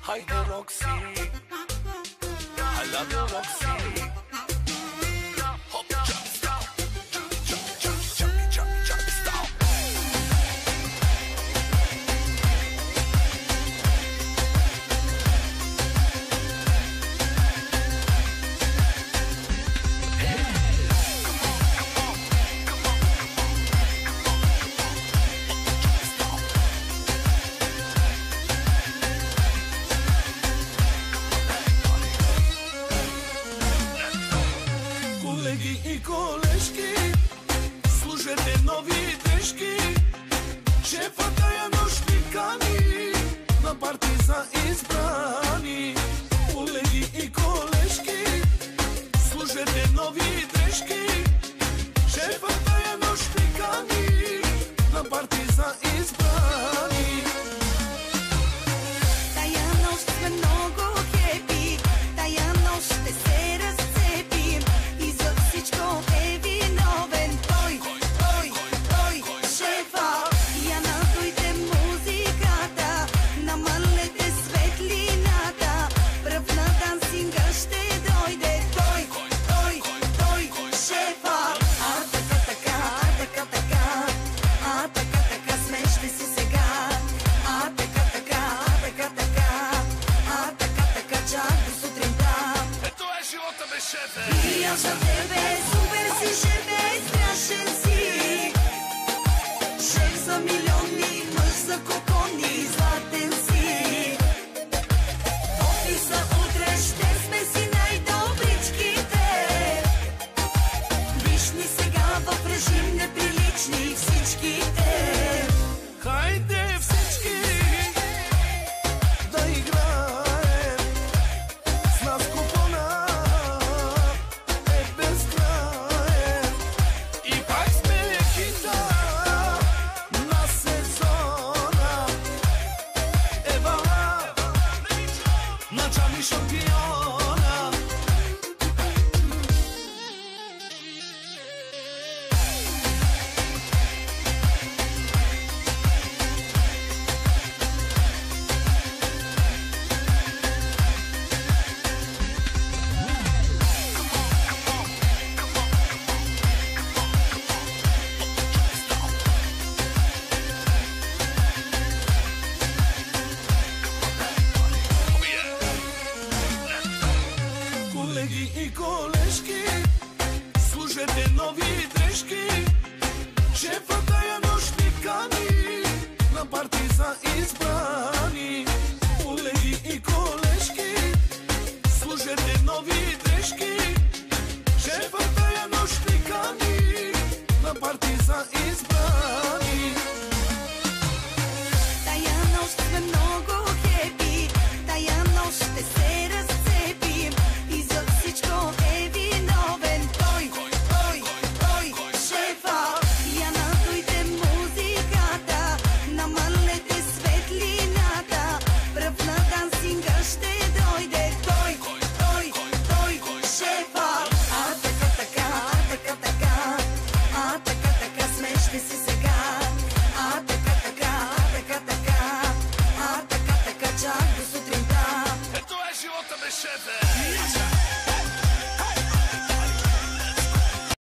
Haydi Roxy, I love you Roxy. Hop, jump, stop, jump, jump, jump, jump, jump, jump, stop. Колеги и колежки, служете нови дрежки. Шефът тая нощ ни кани на парти за избрани. Колеги и колежки, служете нови дрежки. Шефът тая нощ ни кани на парти за избрани. Тая нощ сме много хепи, тая нощ ще се разцепим и за всичко е виновен той, шефа. Я надуйте музиката, намалете светлината, пръв на дансинга ще дойде той, шефа. А така, смеште се сега. А така, чак до сутринта. Ето е живота без шефе. И аз за тебе, супер си шефе, страшен си. Шеф за милиони, мъж за кокони, златен си. В офиса утре ще сме си най-добричките. Виж ни сега в режим неприлични всичките. Хайде всички да играем, с нас купона е безкраен. И пак сме хита на сезона. Евала начали шампиона. Колеги и колежки, служете нови дрежки. Шефът тая нощ ни кани на парти за избрани. Колеги и колежки, служете нови дрежки. Шефът тая нощ ни кани на парти за избрани. Тая нощ сме много хепи, тая нощ ще се разцепим и за всичко е виновен той, шефа. Я надуйте музиката, намалете светлината, пръв на дансинга ще дойде той, шефа. А така, смеште се сега.